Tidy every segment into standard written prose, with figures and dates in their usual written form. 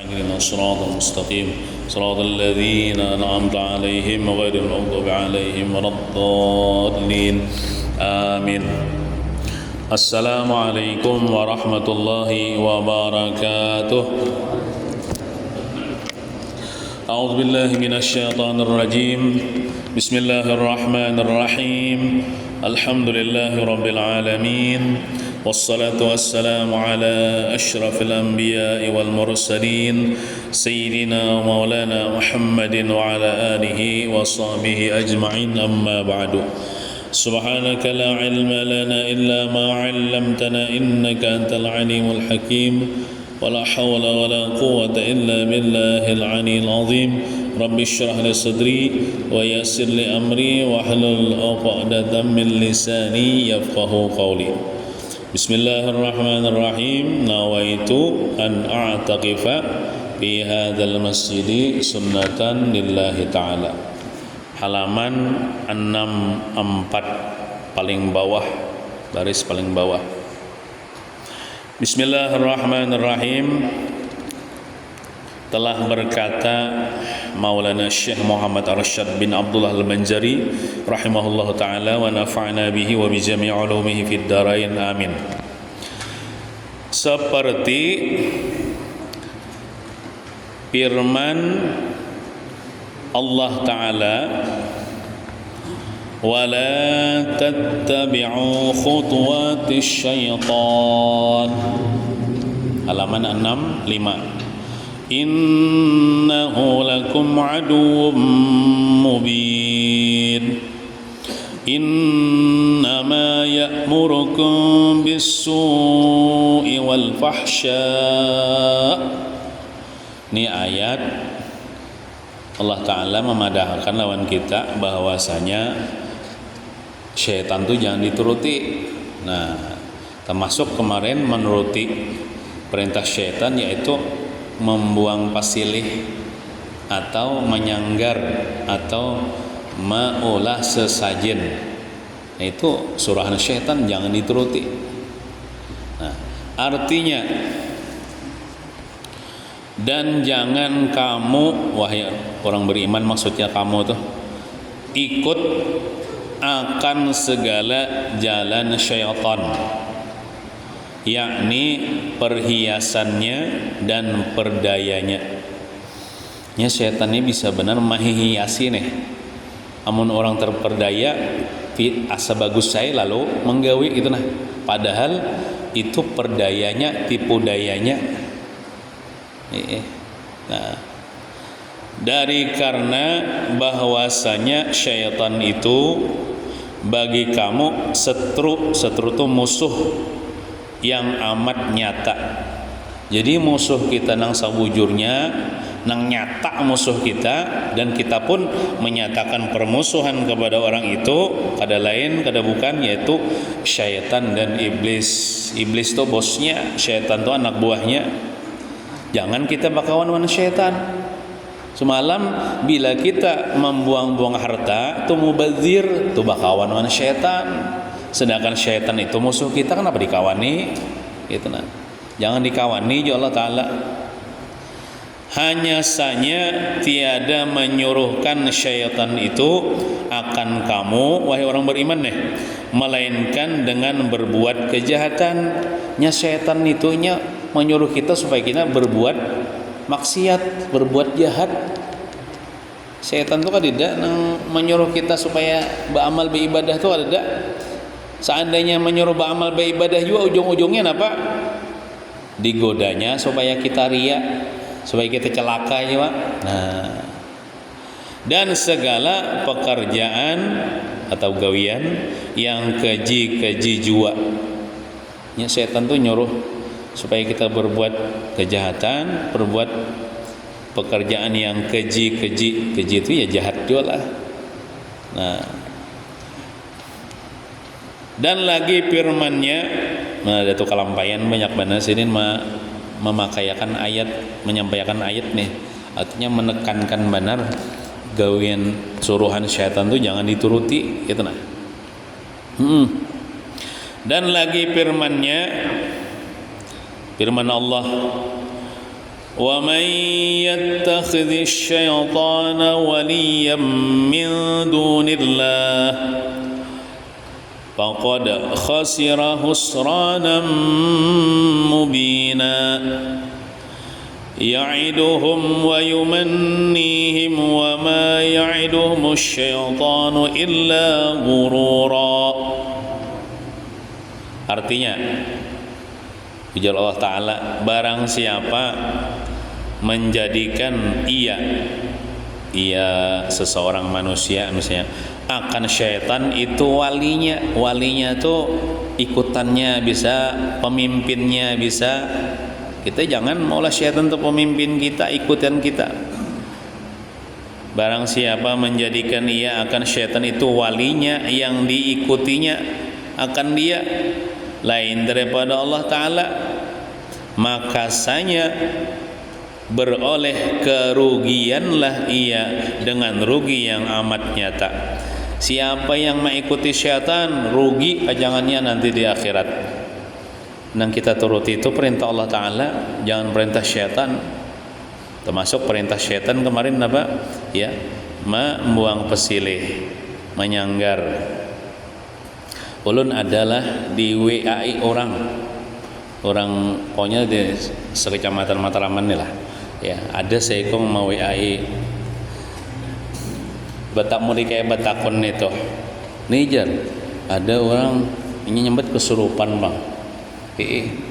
اهدنا الصراط المستقيم صراط الذين أنعمت عليهم غير المغضوب عليهم ولا الضالين آمين. السلام عليكم ورحمة الله وبركاته. أعوذ بالله من الشيطان الرجيم. بسم الله الرحمن الرحيم. الحمد لله رب العالمين والصلاة والسلام على أشرف الأنبياء والمرسلين سيدنا مولانا محمد وعلى آله وصحبه أجمعين أما بعد. سبحانك لا علم لنا إلا ما علمتنا إنك أنت العليم الحكيم ولا حول ولا قوة إلا بالله العلي العظيم. رب اشرح لي صدري ويسر لي أمري واحلل عقدة من لساني يفقهوا قولي. Bismillahirrahmanirrahim. Nawaitu an a'taqifa fi hadzal masjid sunnatan lillahi ta'ala. Halaman 64 paling bawah, baris paling bawah. Bismillahirrahmanirrahim. Telah berkata Maulana Syekh Muhammad Arsyad bin Abdullah Al-Banjari rahimahullahu ta'ala wa nafa'na bihi wa bi jami' ulumihi fid dharain amin. Seperti firman Allah Ta'ala, wa la tattabi'u khutuwatis syaitan, halaman 65. Innahu lakum aduwwum mubin. Innama ya'murukum bis-su'i wal fahsya. Ini ayat Allah Ta'ala memadahkan lawan kita bahwasanya syaitan itu jangan dituruti. Nah, termasuk kemarin menuruti perintah syaitan yaitu membuang pasilih atau menyanggar atau maulah sesajen. Nah, itu surahan syaitan, jangan dituruti. Nah, artinya dan jangan kamu, wahai orang beriman, maksudnya kamu tuh ikut akan segala jalan syaitan, yakni perhiasannya dan perdayanya. Ya, setan ini bisa benar menghiasi nih. Amun orang terperdaya asa bagus saya lalu menggawi gitu nah. Padahal itu perdayanya, tipu dayanya. Nah, dari karena bahwasanya syaitan itu bagi kamu setru itu musuh yang amat nyata. Jadi musuh kita nang sabujurnya, nang nyata musuh kita, dan kita pun menyatakan permusuhan kepada orang itu, kada lain kada bukan yaitu syaitan dan iblis. Iblis itu bosnya, syaitan itu anak buahnya. Jangan kita bakawan dengan syaitan. Semalam bila kita membuang-buang harta, itu mubazir, itu bakawan dengan syaitan. Sedangkan syaitan itu musuh kita, kenapa dikawani? Gitu nah. Jangan dikawani ya Allah Ta'ala. Hanya saja tiada menyuruhkan syaitan itu akan kamu, wahai orang beriman nih, melainkan dengan berbuat kejahatan. Nya syaitan itunya menyuruh kita supaya kita berbuat maksiat, berbuat jahat. Syaitan itu kan tidak menyuruh kita supaya beramal beribadah itu ada. Seandainya menyuruh beramal beribadah juga ujung-ujungnya apa? Digodanya supaya kita riya, supaya kita celaka ya Pak. Nah, dan segala pekerjaan atau gawian yang keji-keji jua. Ya, setan tuh nyuruh supaya kita berbuat kejahatan, berbuat pekerjaan yang keji-keji. Keji itu ya jahat juga lah. Nah, dan lagi firman-Nya, nah ada tuh kalampayan banyak banget sini memakaikan ayat, menyampaikan ayat nih, artinya menekankan benar gawian suruhan syaitan itu jangan dituruti gitu nah. Dan lagi firman-Nya, firman Allah, ومن يتخذ الشيطان وليا من دون الله فقد خسر خسرانا مبينا يعدهم ويمنيهم وما يعدهم الشيطان إلا غرورا. Artinya, ujar Allah Ta'ala, barang siapa menjadikan ia seseorang manusia misalnya akan syaitan itu walinya tuh ikutannya bisa, pemimpinnya bisa. Kita jangan maulah syaitan itu pemimpin kita, ikutan kita. Barang siapa menjadikan ia akan syaitan itu walinya, yang diikutinya akan dia lain daripada Allah Ta'ala, maka sanya beroleh kerugianlah ia dengan rugi yang amat nyata. Siapa yang mengikuti syaitan rugi ajangannya nanti di akhirat. Dan kita turuti itu perintah Allah Ta'ala, jangan perintah syaitan. Termasuk perintah syaitan kemarin apa? Ya, membuang pesilih, menyanggar. Ulun adalah di WA-i orang pokoknya di sekecamatan Matraman nih lah. Ya, ada seekong mau WA-i batak murid kayak batakon itu. Nijar, ada orang ini nyambet kesurupan bang.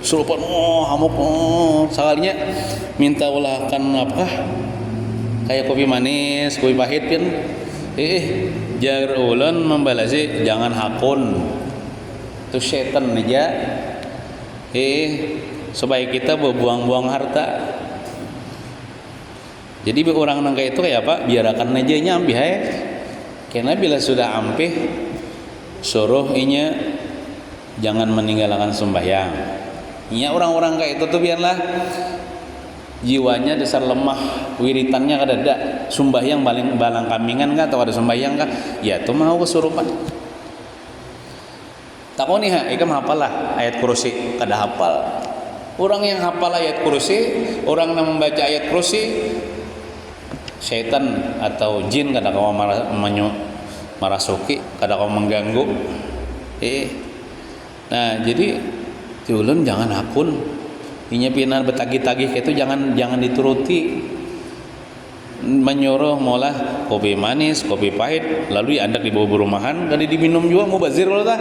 Kesurupan, hamuk, sekalinya minta ulahkan apa? Kayak kopi manis, kopi pahit kan. Jar ulun membalasi jangan hakun. Itu setan aja. Supaya kita berbuang-buang harta. Jadi orang nang kayak itu kayak apa? Biarkan aja nyampi hai. Karena bila sudah ampih suruh inya jangan meninggalkan sembahyang. Inya orang-orang kayak itu tuh biarlah jiwanya dasar lemah, wiritannya kadada, sembahyang balang kambingan kah atau ada sembahyang kah? Ya tuh mau kesurupan. Takoni ha, ikam hafal lah ayat kursi, kada hafal. Orang yang hafal ayat kursi, orang yang membaca ayat kursi, syaitan atau jin kada kau marasuki, kada kau mengganggu. Nah jadi ulun jangan hakun. Inya pinan betagih-tagih itu jangan dituruti. Menyuruh molah kopi manis, kopi pahit, lalu ya andak dibawa berumahan, kada diminum juga mubazir kalau dah.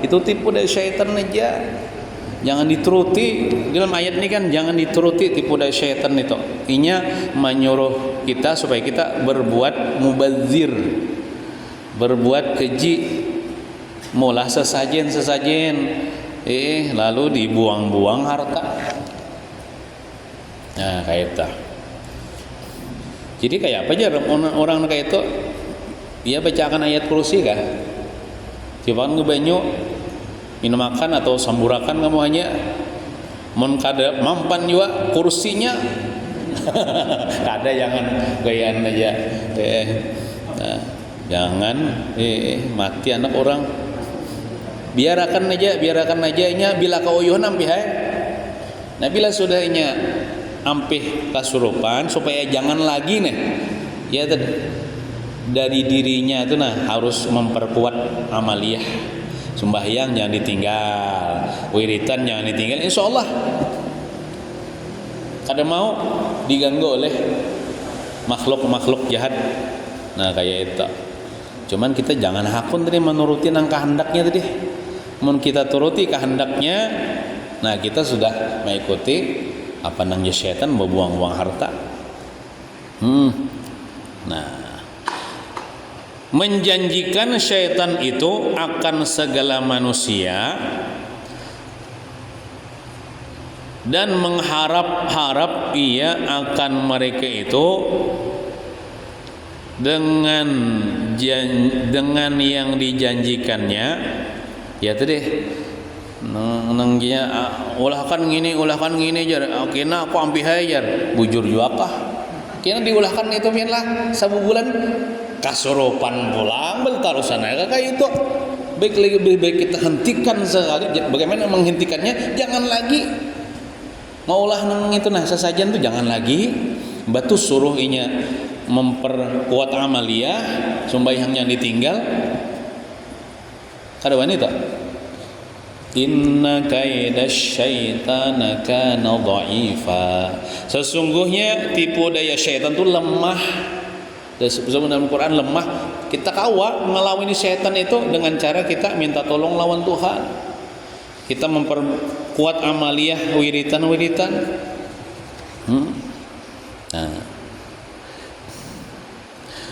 Itu tipu dari syaitan aja. Jangan dituruti. Dalam ayat ini kan jangan dituruti tipu dari syaitan itu. Inya menyuruh kita supaya kita berbuat mubazir, berbuat keji, molah sesajen lalu dibuang-buang harta. Nah kayak itu. Jadi kayak apa aja orang kayak itu? Dia bacakan ayat kursi kah? Coba ngebanyu minum makan atau samburakan kamu hanya mun kada mampan juga kursinya. Kada jangan gayaan aja. Nah, jangan mati anak orang. Biarkan aja nya bila kauyuhan ampih hai. Nah bila sudah nya ampih kasurupan supaya jangan lagi nih. Ya dari dirinya itu nah harus memperkuat amaliyah. Sembahyang jangan ditinggal, wiritan jangan ditinggal, insyaallah. Kada mau diganggu oleh makhluk-makhluk jahat. Nah kayak itu. Cuman kita jangan hakun tadi menuruti nang kehendaknya tadi. Mun kita turuti kehendaknya, nah kita sudah mengikuti apa nangnya syaitan membuang-buang harta. Nah, menjanjikan syaitan itu akan segala manusia dan mengharap-harap ia akan mereka itu dengan yang dijanjikannya. Ya tadi nangnya ulahkan gini jar kena aku ampih jar bujur juga apa kena diulahkan itu lah 1 bulan kasurupan pulang beltarusan kayak itu lebih baik kita hentikan sekali. Bagaimana menghentikannya? Jangan lagi Maulah nang itu nah sesajen tuh jangan lagi batu suruh inya memperkuat amaliyah sumbayangnya ditinggal kada wanita inna kaidasyaitana kana dha'ifa sesungguhnya tipu daya syaitan itu lemah. Sebelum dalam Quran lemah kita kawa melawan syaitan itu dengan cara kita minta tolong lawan Tuhan, kita memperkuat amaliyah wiritan. Nah.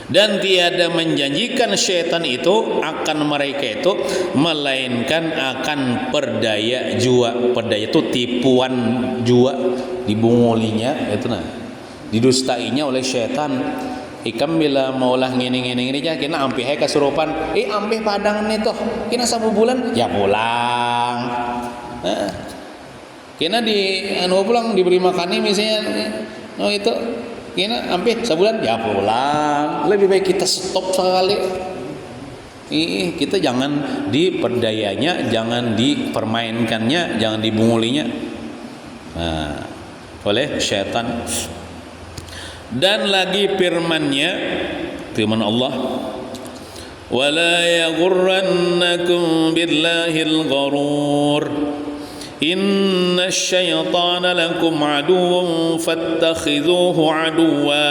Dan tiada menjanjikan syaitan itu akan mereka itu melainkan akan perdaya jua. Perdaya itu tipuan jua, dibungulinya itu nah, didustainya oleh syaitan. Ikam bila maulah ngini aja kena ampih hai kasurupan ampih padang nih toh kena 1 bulan ya pulang. Kena di pulang diberi makani misalnya itu kena ampih sebulan ya pulang. Lebih baik kita stop sekali. Kita jangan diperdayanya, jangan dipermainkannya, jangan dibungulinya oleh syaitan. Dan lagi firman Allah, wala yaghurrannakum billahil gharur inna syaitana lakum aduwwun fattakhidhuhu aduwwa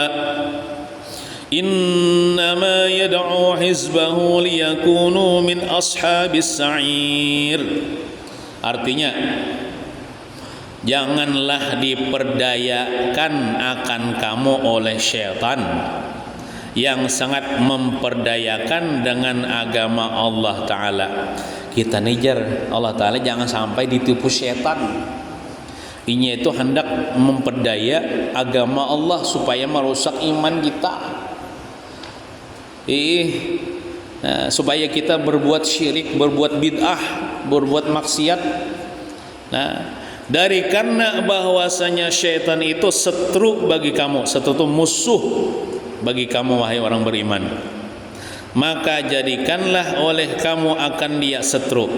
innama yad'u hizbahu liyakunu min ashabis sa'ir. Artinya, janganlah diperdayakan akan kamu oleh syaitan yang sangat memperdayakan dengan agama Allah Ta'ala. Kita ngejar Allah Ta'ala jangan sampai ditipu syaitan. Ini itu hendak memperdaya agama Allah supaya merusak iman kita. Supaya kita berbuat syirik, berbuat bid'ah, berbuat maksiat. Dari karena bahwasanya syaitan itu setru bagi kamu, setru itu musuh bagi kamu wahai orang beriman, maka jadikanlah oleh kamu akan dia setru.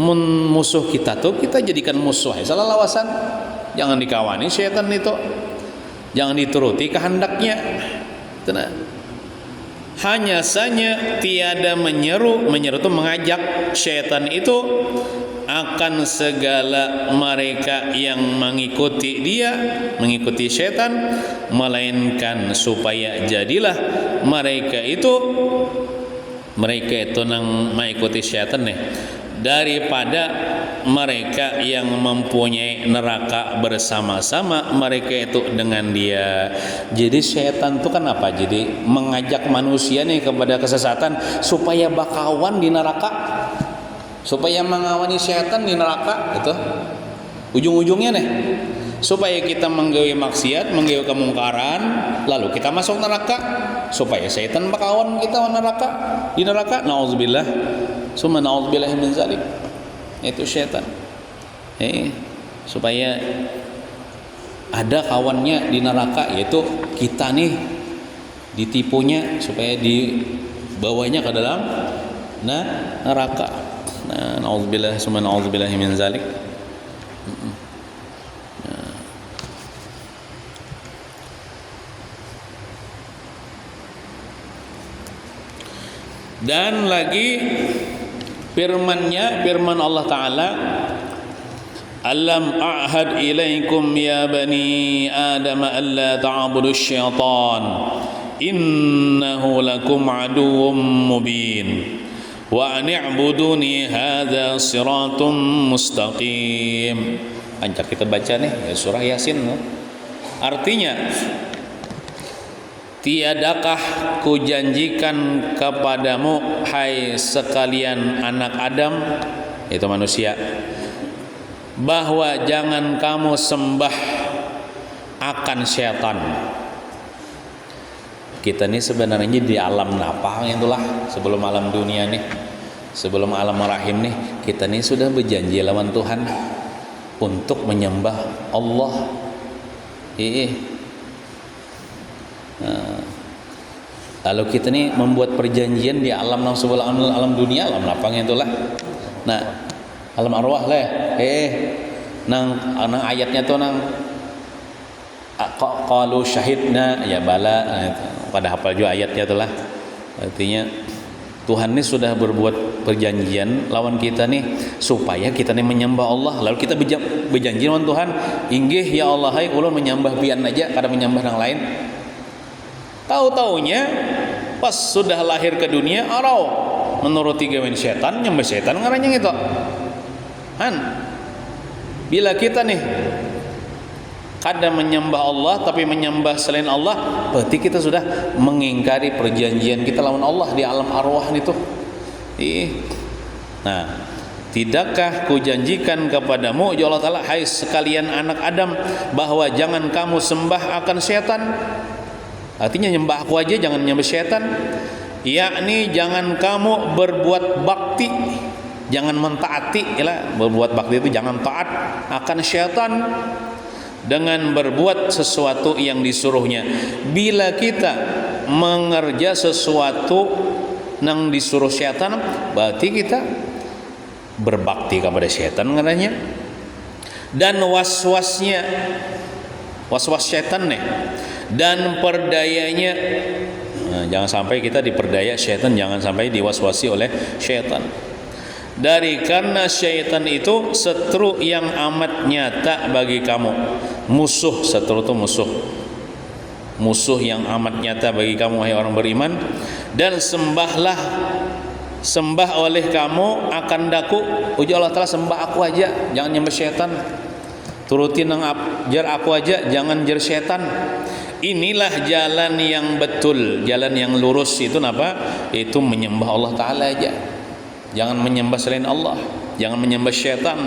Musuh kita tuh kita jadikan musuh, salah lawasan. Jangan dikawani syaitan itu, jangan dituruti kehendaknya. Hanya saja tiada menyeru itu mengajak syaitan itu akan segala mereka yang mengikuti dia, mengikuti syaitan, melainkan supaya jadilah mereka itu nang mengikuti syaitan nih, daripada mereka yang mempunyai neraka bersama-sama mereka itu dengan dia. Jadi syaitan itu kan apa? Jadi mengajak manusia nih kepada kesesatan supaya bakawan di neraka, supaya mengawani syaitan di neraka itu ujung-ujungnya nih, supaya kita menggawe maksiat, menggawe kemungkaran, lalu kita masuk neraka, supaya syaitan bakawan kita di neraka. Nauzubillah, summa nauzubillah min zalik. Itu syaitan. Supaya ada kawannya di neraka, yaitu kita nih ditipunya supaya dibawanya ke dalam neraka. Nauzubillah summa nauzubillah min zalik. Dan lagi firman Allah Ta'ala, alam a'had ilaikum ya bani adam alla ta'budu syaitan innahu lakum aduwwum mubin wa ani'buduni hadza siratun mustaqim. Anjak kita baca nih surah Yasin. Artinya, tiadakah kujanjikan kepadamu hai sekalian anak Adam, itu manusia, bahwa jangan kamu sembah akan syaitan. Kita ini sebenarnya di alam napah itulah, sebelum alam dunia nih, sebelum alam rahim nih, kita ini sudah berjanji lawan Tuhan untuk menyembah Allah. Lalu kita nih membuat perjanjian di alam sebelum alam dunia, alam lapang itulah. Nah, alam arwah lah. nang ayatnya tuh nang qalu syahidna ya bala, pada hafal juga ayatnya itulah. Artinya Tuhan ini sudah berbuat perjanjian lawan kita nih supaya kita nih menyembah Allah. Lalu kita berjanji lawan Tuhan, inggih ya Allah hai ulun menyembah pian aja kada menyembah yang lain. Tahu-taunya pas sudah lahir ke dunia arau menuruti gawean setan, nyembah setan ngarannya gitu. Bila kita nih kada menyembah Allah tapi menyembah selain Allah, berarti kita sudah mengingkari perjanjian kita lawan Allah di alam arwah itu. Nah, tidakkah kujanjikan kepadamu ya Allah Ta'ala, hai sekalian anak Adam, bahwa jangan kamu sembah akan setan. Artinya nyembah aku aja, jangan nyembah setan. Yakni jangan kamu berbuat bakti, jangan mentaati, berbuat bakti itu jangan taat akan setan dengan berbuat sesuatu yang disuruhnya. Bila kita mengerja sesuatu yang disuruh setan, berarti kita berbakti kepada setan katanya. Dan was-wasnya, was-was setan nih, dan perdayanya, jangan sampai kita diperdaya setan, jangan sampai diwaswasi oleh setan. Karena syaitan itu setru yang amat nyata bagi kamu. Musuh, setru itu musuh yang amat nyata bagi kamu wahai orang beriman. Dan sembah oleh kamu akan daku uji Allah Ta'ala, sembah aku aja, jangan nyembah syaitan. Turutin nang jar aku aja, jangan jar syaitan. Inilah jalan yang betul, jalan yang lurus itu apa? Itu menyembah Allah Ta'ala aja, jangan menyembah selain Allah, jangan menyembah syaitan.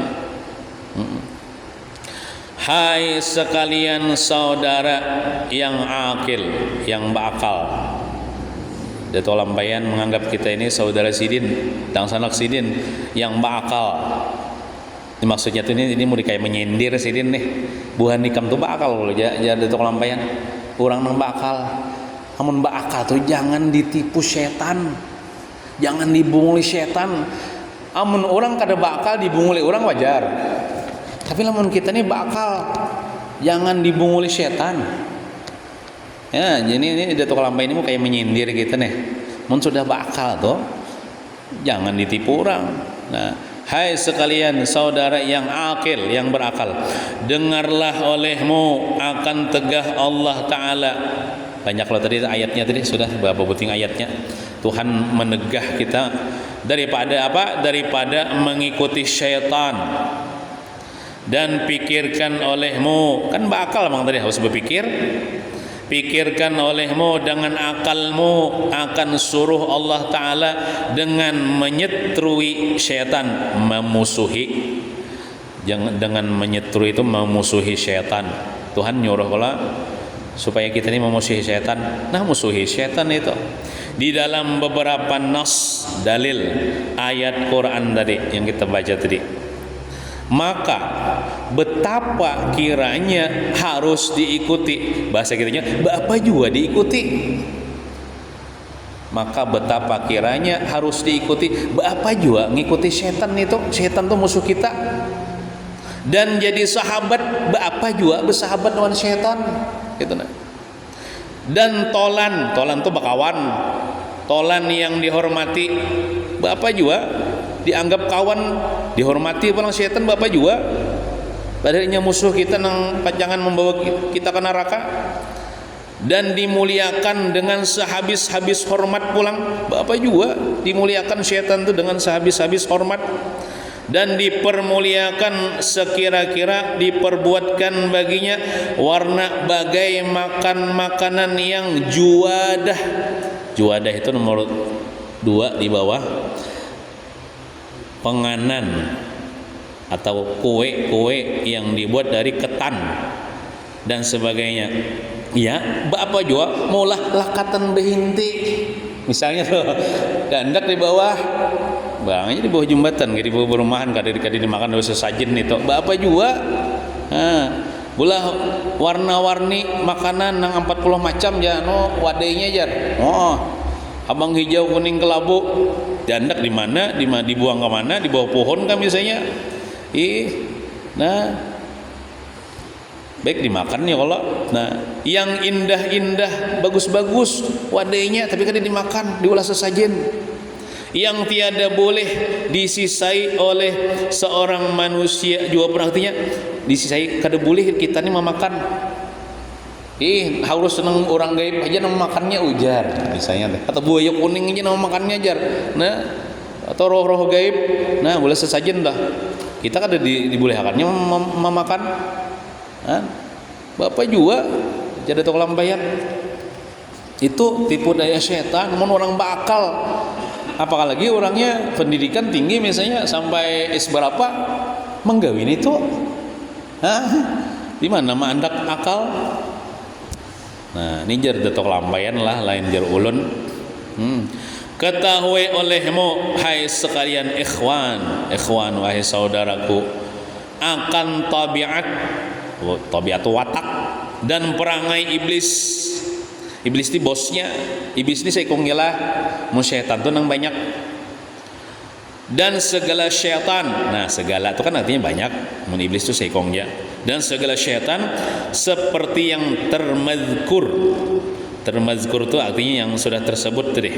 Hai sekalian saudara yang akil, yang berakal. Dato' Lampayan menganggap kita ini saudara sidin, dan sanak sidin yang berakal. Ini maksudnya tuh ini mau kayak menyindir sidin nih. Buhan nikam tuh bakal loh, jadi Dato' Lampayan. Orang nang bakal, namun bakal tuh jangan ditipu setan, jangan dibunguli setan. Amun orang kada bakal dibunguli orang wajar, tapi lamun kita nih bakal, jangan dibunguli setan. Ya, jadi ini Dato' Lampayan ini mau kayak menyindir kita nih. Mun sudah bakal tuh jangan ditipu orang. Nah, hai sekalian saudara yang akil, yang berakal, dengarlah olehmu akan tegah Allah Ta'ala. Banyak loh tadi ayatnya, tadi sudah berapa puting ayatnya. Tuhan menegah kita daripada apa? Daripada mengikuti syaitan. Dan pikirkan olehmu, kan bakal bang tadi harus berpikir. Pikirkan olehmu dengan akalmu akan suruh Allah Ta'ala dengan menyetrui syaitan, memusuhi. Jangan dengan menyetrui itu memusuhi syaitan. Tuhan nyuruh pula supaya kita ini memusuhi syaitan. Nah, musuhi syaitan itu di dalam beberapa nas dalil ayat Quran tadi yang kita baca tadi. Maka betapa kiranya harus diikuti, bahasa kitanya apa juga diikuti. Maka betapa kiranya harus diikuti, apa juga ngikuti setan itu. Setan itu musuh kita. Dan jadi sahabat, apa juga bersahabat dengan setan gitu nah. Dan tolan itu bakawan, tolan yang dihormati, apa juga dianggap kawan, dihormati orang setan, bapak juga padahalnya musuh kita nang panjangan membawa kita ke neraka. Dan dimuliakan dengan sehabis-habis hormat pulang, bapak juga dimuliakan setan itu dengan sehabis-habis hormat. Dan dipermuliakan sekira-kira diperbuatkan baginya warna bagai makan makanan yang juwadah. Juwadah itu nomor 2 di bawah, penganan atau kue-kue yang dibuat dari ketan dan sebagainya. Ya, apa juga maulah lakatan behinti. Misalnya tuh gandak di bawah, bangnya di bawah jembatan, di bawah perumahan, kadang-kadang dimakan dosa sajin itu. Apa juga? Bulah warna-warni makanan nang 40 macam ya no wadainya jar. Oh, abang hijau kuning kelabu. Jandak di mana? Dibuang ke mana? Di bawah pohon kan biasanya. Nah, baik dimakannya kalau. Nah, yang indah-indah, bagus-bagus wadainya, tapi kan dimakan, diolah sesajen. Yang tiada boleh disisai oleh seorang manusia juga, artinya disisai kada boleh kita ni memakan. Harus seneng orang gaib aja nama makannya ujar misalnya, atau buaya kuning aja nama makannya ajar. Nah, atau roh-roh gaib, nah boleh sesajen dah. Kita kan ada dibolehkannya memakan. Nah, Bapak juga jadi toko lambayan. Itu tipu daya setan, namun orang bakal. Apalagi orangnya pendidikan tinggi misalnya sampai S berapa menggawin itu. Hah? Di mana mah andak akal? Nah, ini jar datok lambayan lah, lain jar ulun. Ketahui olehmu hai sekalian ikhwan wahai saudaraku, akan tabiat watak dan perangai iblis. Iblis ini bosnya. Iblis ini seikongnya mau syaitan tuh nang banyak. Dan segala syaitan, nah segala itu kan artinya banyak, mun iblis itu seikongnya. Dan segala syaitan seperti yang termazkur itu artinya yang sudah tersebut tadi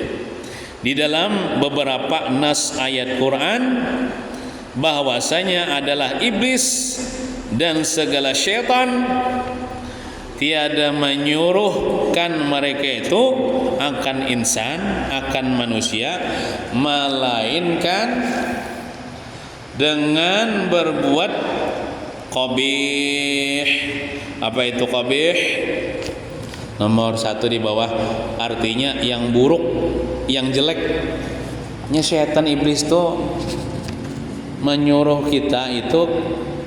di dalam beberapa nas ayat Quran, bahwasanya adalah iblis dan segala syaitan tiada menyuruhkan mereka itu akan insan, akan manusia, melainkan dengan berbuat qabih. Apa itu qabih? Nomor 1 di bawah, artinya yang buruk, yang jelek. Syaitan iblis tuh menyuruh kita itu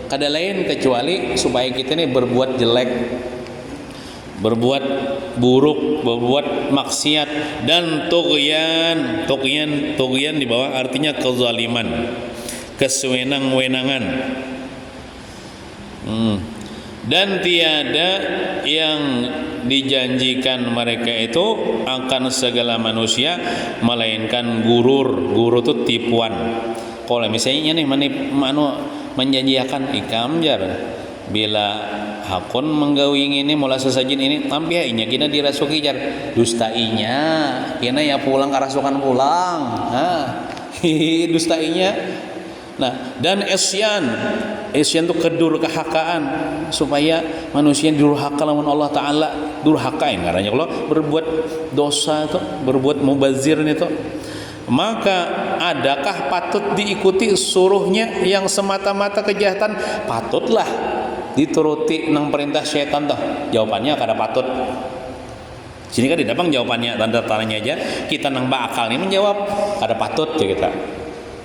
kada lain kecuali supaya kita ini berbuat jelek, berbuat buruk, berbuat maksiat dan tughyan di bawah artinya kezaliman, kesewenang-wenangan. Dan tiada yang dijanjikan mereka itu akan segala manusia melainkan gurur itu tipuan. Kalau misalnya nih menjanjikan ikam jar bila hakun menggawing ini mula sesajin ini tampihnya kina dirasuki jar dustainya kina ya pulang karasukan pulang dustainya. Nah, dan isyan itu kedurhakaan supaya manusia durhaka lawan Allah Ta'ala, durhakain karena kalau berbuat dosa itu, berbuat mubazir itu. Maka adakah patut diikuti suruhnya yang semata-mata kejahatan? Patutlah dituruti nang perintah syaitan toh. Jawabannya kada patut. Sini kan didapang jawabannya, tanda tanya aja kita nang bakal nih menjawab kada patut ya kita.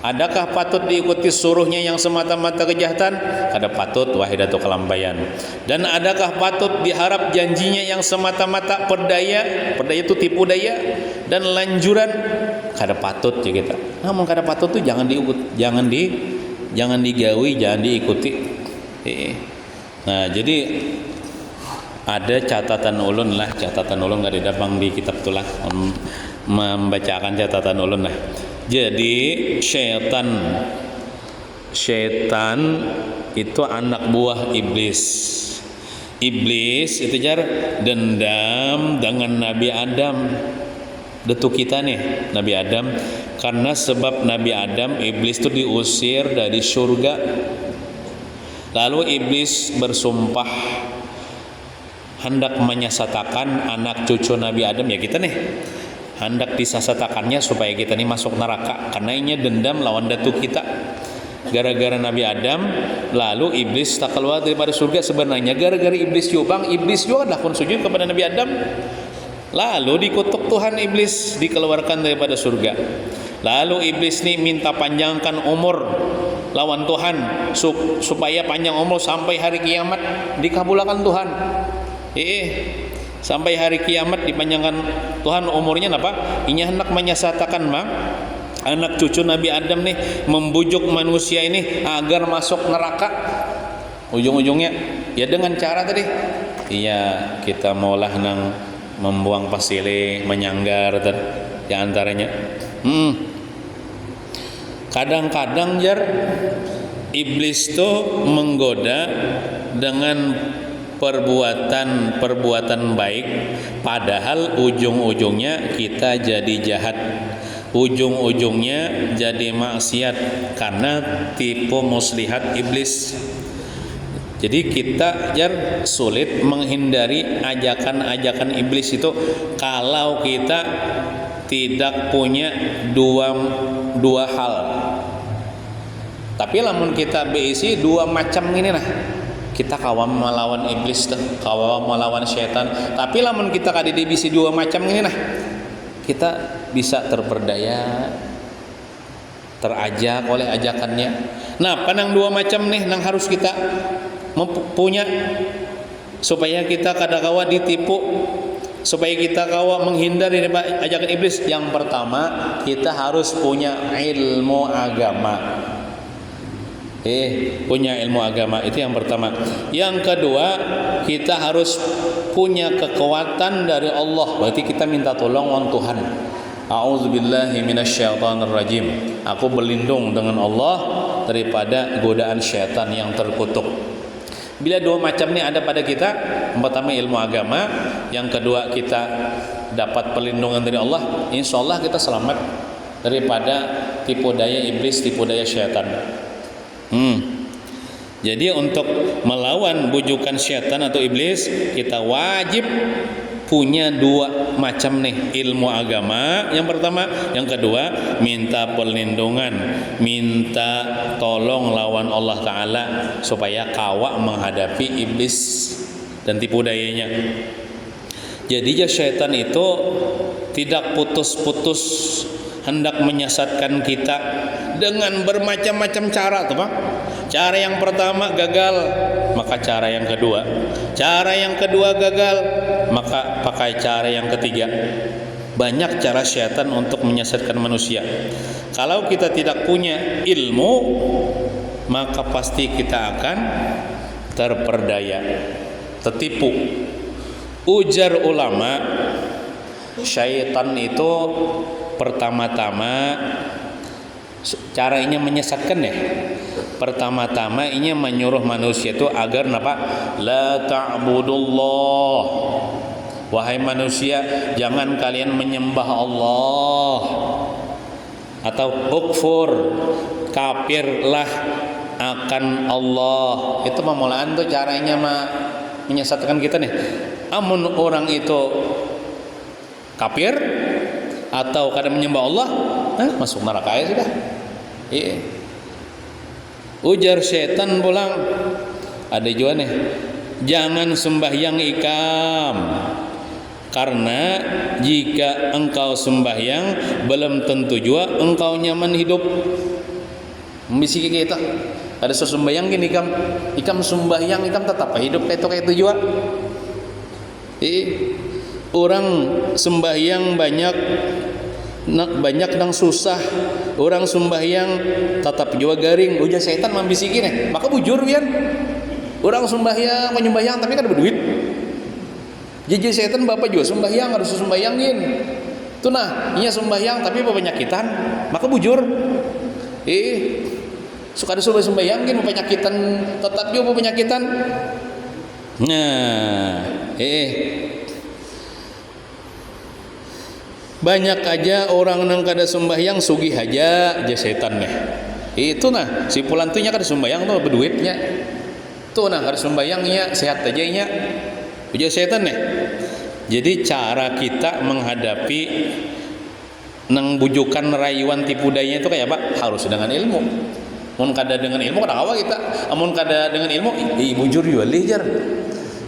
Adakah patut diikuti suruhnya yang semata-mata kejahatan? Kada patut, wahidatu kelambayan. Dan adakah patut diharap janjinya yang semata-mata perdaya itu tipu daya dan lanjuran? Kada patut ya kita. Namun kada patut tuh jangan diikuti, jangan digawi, jangan diikuti. Nah, jadi ada catatan ulun nggak didapang di kitab tulah membacakan catatan ulun lah. Jadi syaitan itu anak buah iblis. Iblis itu jar dendam dengan Nabi Adam. Detuk kita nih Nabi Adam, karena sebab Nabi Adam iblis itu diusir dari surga. Lalu iblis bersumpah hendak menyesatakan anak cucu Nabi Adam, ya kita nih hendak disesatakannya supaya kita nih masuk neraka karena ini dendam lawan datuk kita gara-gara Nabi Adam. Lalu iblis tak keluar daripada surga, sebenarnya gara-gara iblis juga lakon sujud kepada Nabi Adam. Lalu dikutuk Tuhan iblis, dikeluarkan daripada surga. Lalu iblis nih minta panjangkan umur lawan Tuhan supaya panjang umur sampai hari kiamat, dikabulkan Tuhan. Sampai hari kiamat dipanjangkan Tuhan umurnya apa? Inya hendak menyesatakan anak cucu Nabi Adam nih, membujuk manusia ini agar masuk neraka. Ujung-ujungnya ya dengan cara tadi, iya kita maulah nang membuang pasile, menyanggar di antaranya. Kadang-kadang jar iblis tuh menggoda dengan perbuatan baik, padahal ujung-ujungnya kita jadi jahat, ujung-ujungnya jadi maksiat karena tipu muslihat iblis. Jadi kita sulit menghindari ajakan-ajakan iblis itu kalau kita tidak punya dua hal. Tapi lamun kita berisi dua macam ini nah, kita kawam melawan iblis, kawam melawan setan. Tapi lamun kita kada dibisi dua macam ini nah, kita bisa terperdaya, terajak oleh ajakannya. Nah, panang dua macam nih yang harus kita punya supaya kita kada kawa ditipu, supaya kita kawa menghindar dari ajakan iblis. Yang pertama, kita harus punya ilmu agama. Punya ilmu agama itu yang pertama. Yang kedua, kita harus punya kekuatan dari Allah. Berarti kita minta tolong on Tuhan. A'udzubillahi minasyaitonirrajim. Aku berlindung dengan Allah daripada godaan syaitan yang terkutuk. Bila dua macam ini ada pada kita, yang pertama ilmu agama, yang kedua kita dapat perlindungan dari Allah, insya Allah kita selamat daripada tipu daya iblis, tipu daya syaitan. Jadi untuk melawan bujukan syaitan atau iblis, kita wajib punya dua macam nih, ilmu agama yang pertama, yang kedua minta perlindungan, minta tolong lawan Allah Ta'ala supaya kawa menghadapi iblis dan tipu dayanya. Jadi syaitan itu tidak putus-putus hendak menyesatkan kita dengan bermacam-macam cara tuh Pak. Cara yang pertama gagal, maka cara yang kedua. Cara yang kedua gagal, maka pakai cara yang ketiga. Banyak cara syaitan untuk menyesatkan manusia. Kalau kita tidak punya ilmu, maka pasti kita akan terperdaya, tertipu. Ujar ulama, syaitan itu pertama-tama caranya menyesatkan ya. Pertama-tama ini menyuruh manusia itu agar apa? La ta'budullah. Wahai manusia, jangan kalian menyembah Allah. Atau ukfur, kafirlah akan Allah. Itu pemulaan tuh caranya menyesatkan kita nih. Amun orang itu kafir atau kadang menyembah Allah, masuk neraka ya sudah. Ujar setan pulang, ada juga nih, jangan sembahyang ikam, karena jika engkau sembahyang belum tentu juga engkau nyaman hidup. Membisiki kita, ada sembahyang gini ikam sembahyang ikam tetap hidup kayak itu juga. Orang sembahyang banyak nang susah, orang sembahyang tetap juga garing. Ujar setan membisikin maka bujur pian. Orang sembahyang menyembahyang tapi kan berduit. Jadi setan bapak juga sembahyang harus sembahyangin. Tuh nah, iya sembahyang tapi penyakitan, maka bujur. Suka ada sembahyangin penyakitan, tetap juga penyakitan. Nah, banyak aja orang nang kada sembahyang sugih aja setan nih. Itu nah, si pulantunya kada sembahyang tuh berduitnya. Tuh nah, kada sembahyangnya sehat aja nya. Ujar setan nih. Jadi cara kita menghadapi nang bujukan rayuan tipu dayanya itu kayak apa? Harus dengan ilmu. Mun kada dengan ilmu kada kawa kita. Amun kada dengan ilmu, bujur yo jar.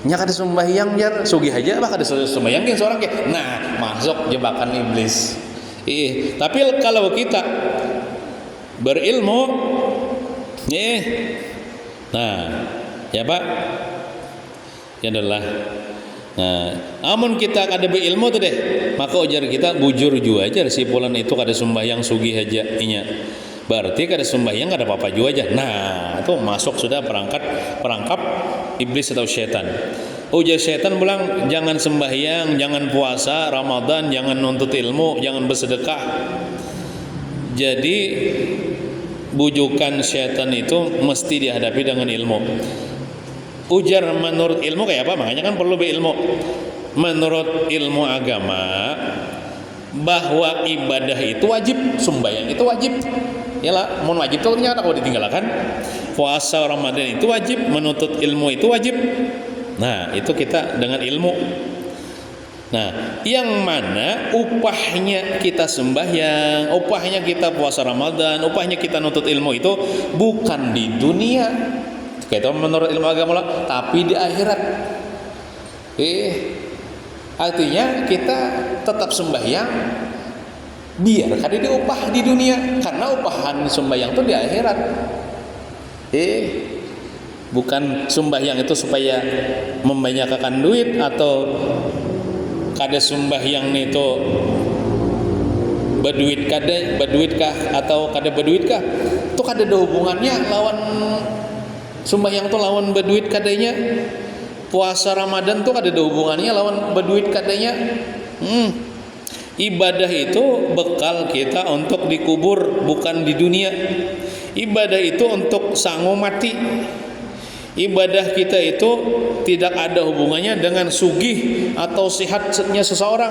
Nya kada sembahyang jar, sugih aja bah kada sembahyang gen seorang ke. Nah, masuk jebakan iblis. Tapi kalau kita berilmu, nah, ya Pak, ya adalah. Nah, amun kita kada berilmu tuh deh, maka ujar kita bujur juga aja si pulan itu kada sembahyang sugih aja inya. Berarti kada sembahyang kada apa-apa juga aja. Nah, itu masuk sudah perangkap iblis atau syaitan. Ujar syaitan bilang, jangan sembahyang, jangan puasa Ramadan, jangan nuntut ilmu, jangan bersedekah. Jadi bujukan syaitan itu mesti dihadapi dengan ilmu. Ujar menurut ilmu kayak apa? Makanya kan perlu berilmu. Menurut ilmu agama bahwa ibadah itu wajib, sembahyang itu wajib. Yalah, mau wajib itu ternyata kalau ditinggalkan. Puasa Ramadan itu wajib, menuntut ilmu itu wajib. Nah, itu kita dengan ilmu. Nah, yang mana upahnya kita sembahyang, upahnya kita puasa Ramadan, upahnya kita nuntut ilmu itu bukan di dunia. Itu menurut ilmu agama lah, tapi di akhirat. Artinya kita tetap sembahyang biar kada diupah di dunia, karena upahan sembahyang itu di akhirat. Bukan sembahyang itu supaya membanyakkan duit, atau kada sembahyang itu berduitkah atau kada berduitkah, itu kada ada hubungannya lawan sembahyang tuh lawan berduit kadanya. Puasa Ramadan tuh kada ada hubungannya lawan berduit kadanya. Ibadah itu bekal kita untuk dikubur, bukan di dunia. Ibadah itu untuk sanggup mati. Ibadah kita itu tidak ada hubungannya dengan sugih atau sehatnya seseorang.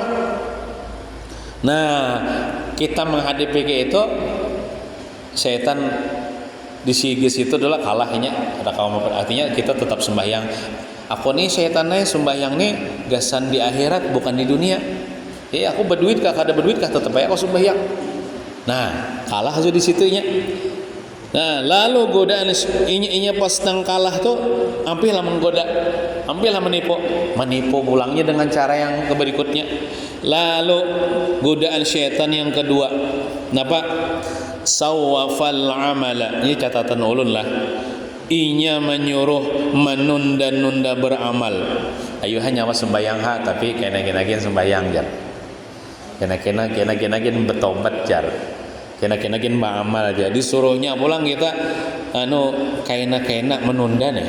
Nah, kita menghadapi kayak itu, setan di sigis itu adalah kalahnya. Ada kaum, artinya kita tetap sembahyang. Aku nih setannya sembahyang nih gasan di akhirat, bukan di dunia. Aku berduit kah, kada berduit kah, tetap aja aku sembahyang. Nah, kalah aja di situnya. Nah, lalu godaan inya pas tang kalah tuh, ampilah menggoda, ampilah menipu pulangnya dengan cara yang berikutnya. Lalu godaan syaitan yang kedua, kenapa? Sawwafal amala. Ini catatan ulun lah. Inya menyuruh menunda-nunda beramal. Ayo hanya sembahyang tapi kena-kena sembahyang jar. Kena-kena bertobat jar. Kena-kena beramal aja. Disuruhnya pulang kita kena menunda nih.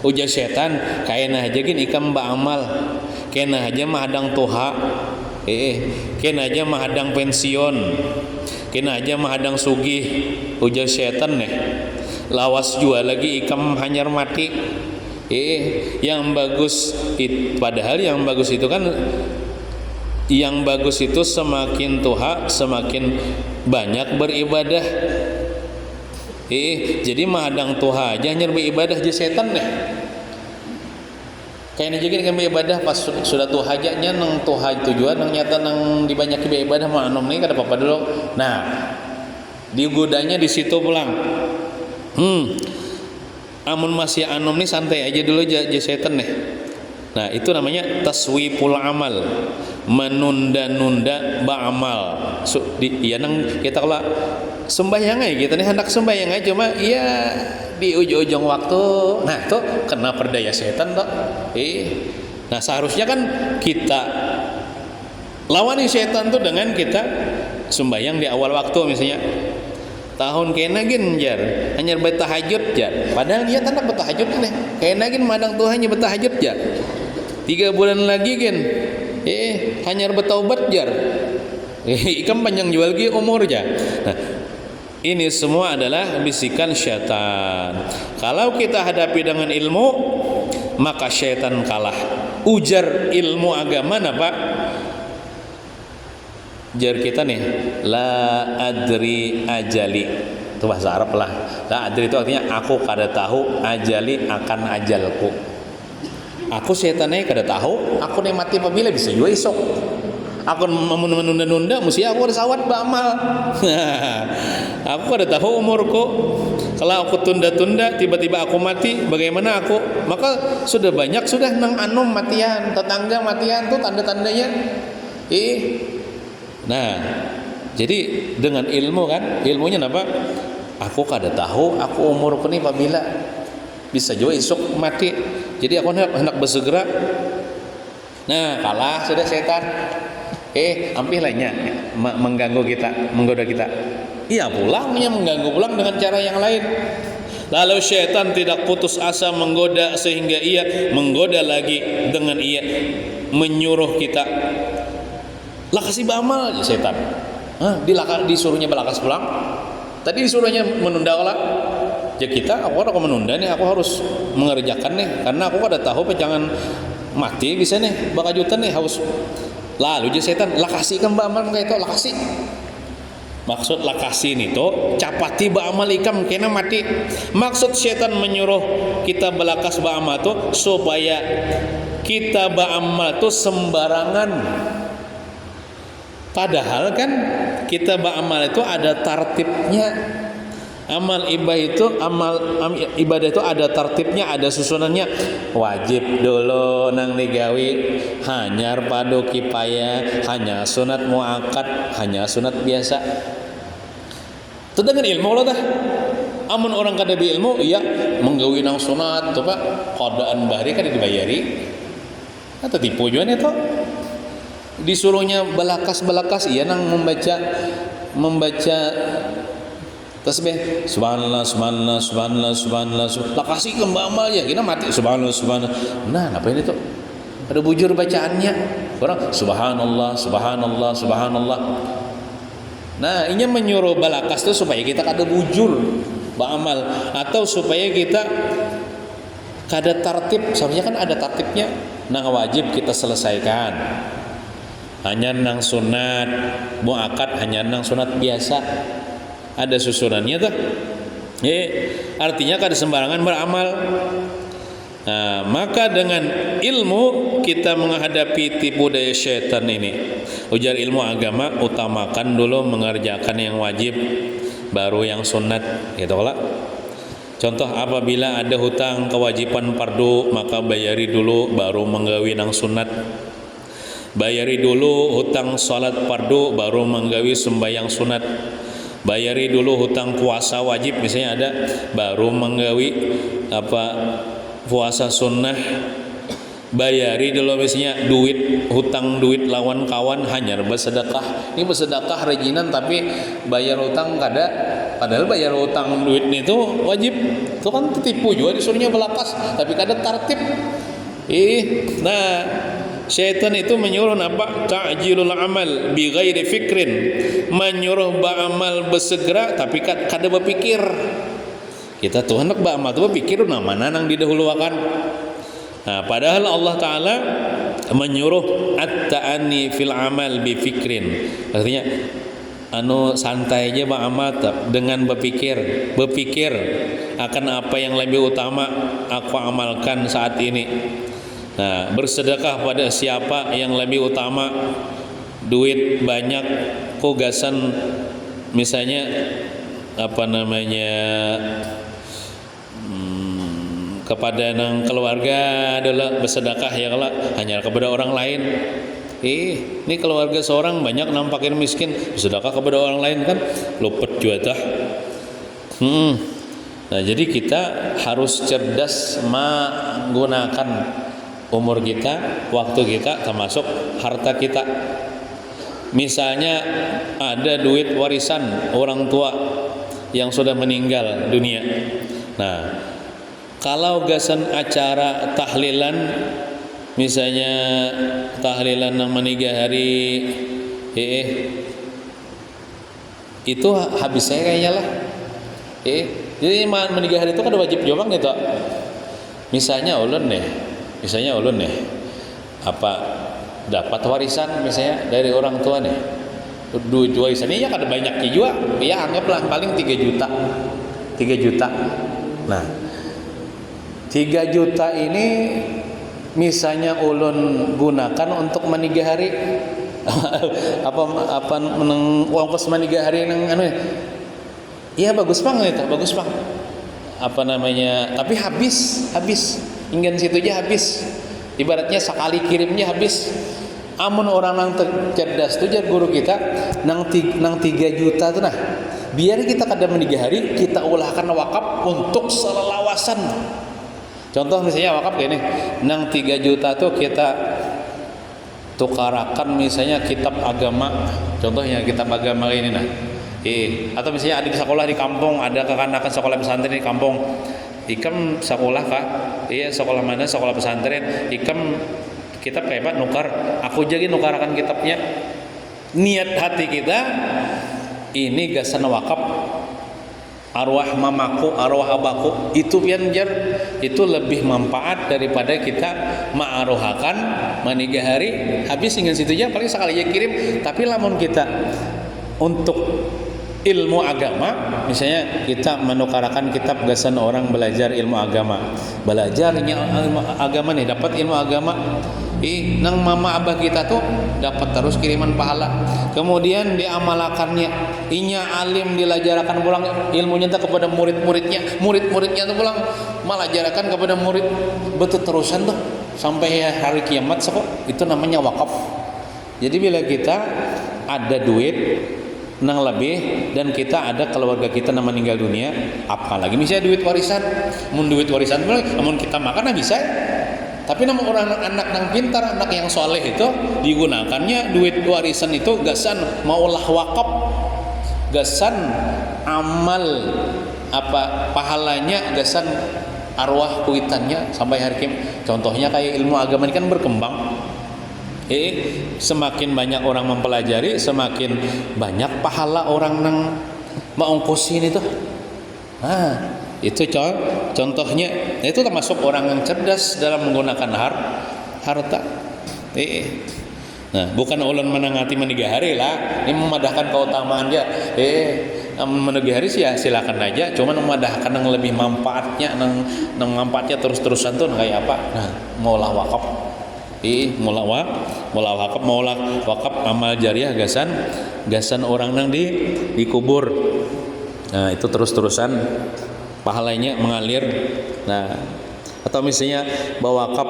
Ujar setan, kena aja ikam beramal. Kena aja mahadang tuha. Kena aja mahadang pensiun. Kena aja mahadang sugih. Ujar setan nih. Lawas jual lagi ikam hanyar mati. Yang bagus padahal yang bagus itu kan, yang bagus itu semakin tuha semakin banyak beribadah. Jadi mahadang tuha aja hanyar beribadah je setan nih. Kayaknya juga kan beribadah pas sudah tuha aja nang tuha tujuan nang nyata nang dibanyak beribadah mah anom nih kada apa-apa dulu. Nah, digodanya di situ pulang. Amun masih anom nih santai aja dulu aja setan nih. Nah, itu namanya taswiful amal, menunda-nunda beramal. Nang kita kalau sembahyang aja kita nih hendak sembahyang aja, cuma di ujung-ujung waktu. Nah, tuh kena perdaya setan tuh. Nah, seharusnya kan kita lawani setan tuh dengan kita sembahyang di awal waktu misalnya. Tahun kena jar hanya bertahajud jar, padahal dia tak bertahajud nih. Kena madang Tuhan hanya bertahajud jar. 3 bulan lagi hanya bertaubat jar. Ikam panjang jual lagi umur jar. Nah, ini semua adalah bisikan syaitan. Kalau kita hadapi dengan ilmu, maka syaitan kalah. Ujar ilmu agama apa? Jar kita nih, la adri ajali. Itu bahasa Arab lah. La adri itu artinya aku kada tahu ajali akan ajalku. Aku setannya kada tahu, aku nih mati apabila bisa juga esok. Aku menunda-nunda, mesti aku ada sawat beramal. Aku kada tahu umurku. Kalau aku tunda-tunda, tiba-tiba aku mati, bagaimana aku? Maka sudah banyak sudah nang anom matian, tetangga matian tuh tanda-tandanya. Nah, jadi dengan ilmu kan, ilmunya apa? Aku kada tahu aku umurku nih apabila bisa juga esok mati. Jadi aku hendak bersegera. Nah, kalah sudah setan. Ampih lainnya mengganggu kita, menggoda kita. Iya pulangnya mengganggu pulang dengan cara yang lain. Lalu syaitan tidak putus asa menggoda sehingga ia menggoda lagi dengan ia menyuruh kita. Lah kasih beramal aja setan. Disuruhnya belakas pulang. Tadi disuruhnya menunda lah. ya kita aku menunda nih, aku harus mengerjakan nih karena aku ada tahu jangan mati bisa nih bakajutan nih haus. Lalu je setan lakasikan ba'amal kayak itu lakasi. Maksud lakasi ini tuh capati ba'amal ikam kena mati. Maksud setan menyuruh kita belakas ba'amal tuh supaya kita ba'amal tuh sembarangan. Padahal kan kita ba'amal itu ada tartibnya. Amal ibadah itu ada tartibnya, ada susunannya. Wajib dulu nang digawi, hanyar padu kipaya, hanya sunat muakkad, hanya sunat biasa. Itu dengan ilmu lo dah. Amun orang kada ilmu, iya menggawi nang sunat, tuh pak, kodaan bahari kada dibayari. Atau tipu juga nih tuh. Disuruhnya belakas, iya nang membaca tasbih subhanallah subhanallah subhanallah subhanallah lakasi kembali ya kita mati subhanallah subhanallah. Nah apa ini tuh ada bujur bacaannya orang subhanallah subhanallah subhanallah. Nah ini menyuruh balakas tuh supaya kita kada bujur beramal atau supaya kita kada tartib. Seharusnya kan ada tartibnya. Nah wajib kita selesaikan, hanya nang sunat muakkad, hanya nang sunat biasa. Ada susunannya tuh. Artinya kada sembarangan beramal. Nah, maka dengan ilmu kita menghadapi tipu daya syaitan ini. Ujar ilmu agama utamakan dulu mengerjakan yang wajib baru yang sunat gitu lah. Contoh apabila ada hutang kewajiban fardu maka bayari dulu baru menggawi nang sunat. Bayari dulu hutang salat fardu baru menggawi sembahyang sunat. Bayari dulu hutang puasa wajib misalnya ada baru menggawi puasa sunnah. Bayari dulu misalnya hutang duit lawan kawan hanya bersedekah. Ini bersedekah rejinan tapi bayar hutang kada. Padahal bayar hutang duit itu wajib. Itu kan tipu juga disuruhnya belakas tapi kada tertib. Nah syaitan itu menyuruh apa? Ta'jilul amal bi ghairi fikrin. Menyuruh beramal bersegera tapi kada berpikir. Kita tuh hendak beramal tuh berpikir mana nang didahulukan. Nah, padahal Allah Taala menyuruh at-ta'anni fil amal bi fikrin. Artinya santai aja beramal dengan berpikir akan apa yang lebih utama aku amalkan saat ini. Nah, bersedekah pada siapa yang lebih utama, duit banyak, kogasan misalnya kepada nang keluarga adalah bersedekah ya kalau hanya kepada orang lain. Ini keluarga seorang banyak nampakin miskin, bersedekah kepada orang lain kan luput juga tah. Nah, jadi kita harus cerdas menggunakan umur kita, waktu kita, termasuk harta kita. Misalnya ada duit warisan orang tua yang sudah meninggal dunia. Nah, kalau gasan acara tahlilan, misalnya tahlilan yang meninggal hari, itu habisnya kayaknya lah. Jadi meninggal hari itu kan wajib jomang gitu. Misalnya ulun nih dapat warisan misalnya dari orang tua nih, duit warisannya ya kada banyak juga ya, anggaplah paling 3 juta. Nah 3 juta ini misalnya ulun gunakan untuk meninggal hari uang pas meninggal hari iya bagus banget itu, bagus bang tapi habis ingin situ aja habis, ibaratnya sekali kirimnya habis. Amun orang nang cerdas tu jar guru kita nang 3 juta tu nah biar kita kada meninggal hari kita ulahkan wakaf untuk selelawasan. Contoh misalnya wakaf kayak ini nang 3 juta tu kita tukarakan misalnya kitab agama, contohnya kitab agama ini nah atau misalnya ada di sekolah di kampung, ada kekanakan sekolah pesantren di kampung, ikam sekolah kah? Iya sekolah mana? Sekolah pesantren. Ikam kitab kayak nukar. Aku jadi nukarakan kitabnya. Niat hati kita ini gasan wakaf arwah mamaku, arwah abaku, itu pian jar, itu lebih manfaat daripada kita ma'arohakan manigahari habis dengan situ aja paling sekali aja kirim. Tapi lamun kita untuk ilmu agama, misalnya kita menukarakan kitab gasan orang belajar ilmu agama, belajarnya ilmu agama nih, dapat ilmu agama, nang mama abah kita tuh dapat terus kiriman pahala. Kemudian diamalakannya, inya alim dilajarakan pulang ilmunya tuh kepada murid-muridnya, murid-muridnya tuh pulang malajarakan kepada murid, betul terusan tuh sampai hari kiamat sok. Itu namanya wakaf. Jadi bila kita ada duit nang lebih dan kita ada keluarga kita yang meninggal dunia, apalagi misalnya duit warisan, duit warisan namun kita makan bisa. Tapi namun orang anak yang pintar, anak yang soleh itu digunakannya duit warisan itu gasan maulah wakaf, gasan amal apa pahalanya, gasan arwah kuitannya sampai hari kiamat. Contohnya kayak ilmu agama ini kan berkembang. Semakin banyak orang mempelajari, semakin banyak pahala orang nang maongkosin itu. Nah, itu contohnya. Itu termasuk orang yang cerdas dalam menggunakan harta. Nah, bukan ulun menangati menigahari lah. Ini memadahkan keutamaan dia. Menigahari sih ya silakan aja. Cuman memadahkan yang lebih manfaatnya, nang manfaatnya terus-terusan tuh kayak apa? Nah, maulah wakaf. Mula wakaf amal jariah gasan orang nang dikubur. Nah, itu terus-terusan pahalanya mengalir. Nah, atau misalnya bawa wakaf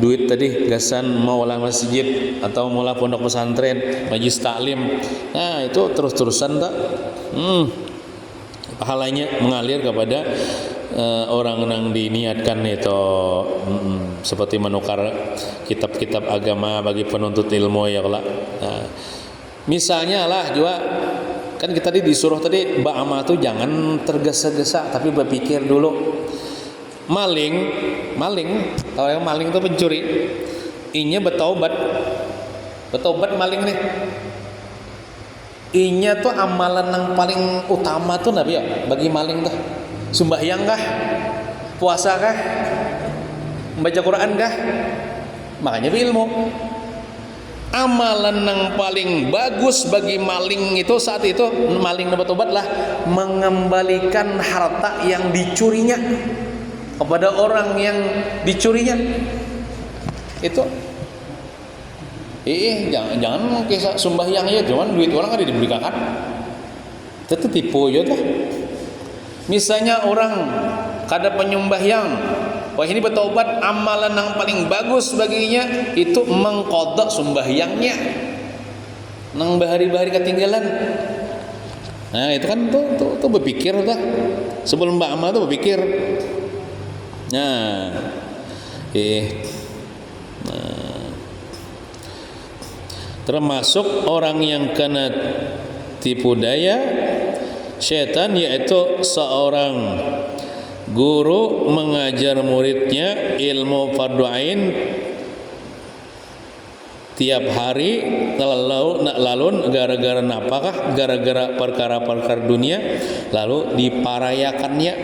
duit tadi gasan maulah masjid atau maulah pondok pesantren, majlis taklim. Nah, itu terus-terusan tak pahalanya mengalir kepada orang yang diniatkan itu, seperti menukar kitab-kitab agama bagi penuntut ilmu ya Allah. Nah, misalnya lah juga kan kita tadi disuruh tadi Mbak Ama tuh jangan tergesa-gesa tapi berpikir dulu. Maling kalau yang maling itu pencuri, inya bertaubat maling nih. Inya tuh amalan yang paling utama tuh nabi ya bagi maling tuh. Sembahyang kah? Puasa kah? Membaca Quran kah? Makanya ilmu. Amalan yang paling bagus bagi maling itu saat itu maling dapat obat lah mengembalikan harta yang dicurinya kepada orang yang dicurinya. Itu jangan kisah sembahyang aja, cuman duit orang ada diberikan. Itu tipu aja tuh. Misalnya orang kada penyembahyang, wah ini bertobat, amalan yang paling bagus baginya itu mengqadha sembahyangnya nang bahari-bahari ketinggalan. Nah, itu kan tuh berpikir dah. Sebelum Mbak Ama tuh berpikir. Nah, termasuk orang yang kena tipu daya syaitan, yaitu seorang guru mengajar muridnya ilmu fardu ain tiap hari, lalu gara-gara napakah? Gara-gara perkara-perkara dunia lalu diparayakannya.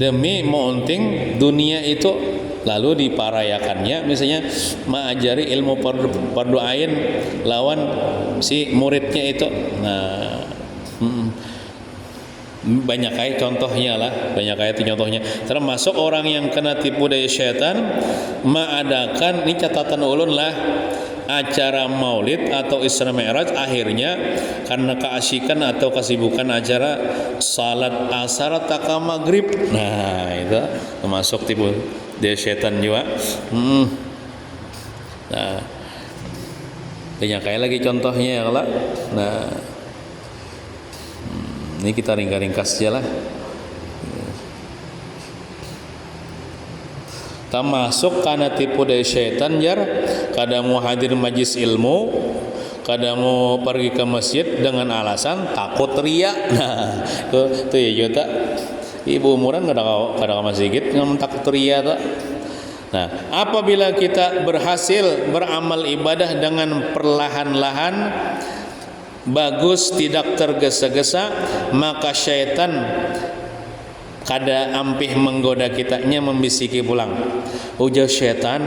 Demi meunting dunia itu lalu diparayakannya, misalnya mengajari ilmu fardu ain lawan si muridnya itu. Nah, banyak kayak contohnya lah, banyak kayak itu contohnya. Termasuk orang yang kena tipu daya syaitan mengadakan, ini catatan ulun lah, acara maulid atau Isra Mi'raj, akhirnya karena keasikan atau kesibukan acara salat asar atau maghrib. Nah, itu termasuk tipu daya syaitan juga. Nah, banyak kayak lagi contohnya ya lah. Nah, ini kita ringkas aja lah. Termasuk karena tipu daya syaitan jar, kada mau hadir majlis ilmu, kada mau pergi ke masjid dengan alasan takut riya. Nah, itu ya juga ibu umuran kada ke masjid ngam takut riya tuh. Nah, apabila kita berhasil beramal ibadah dengan perlahan-lahan, bagus, tidak tergesa-gesa, maka syaitan kada ampih menggoda kitanya membisiki pulang. Ujar syaitan,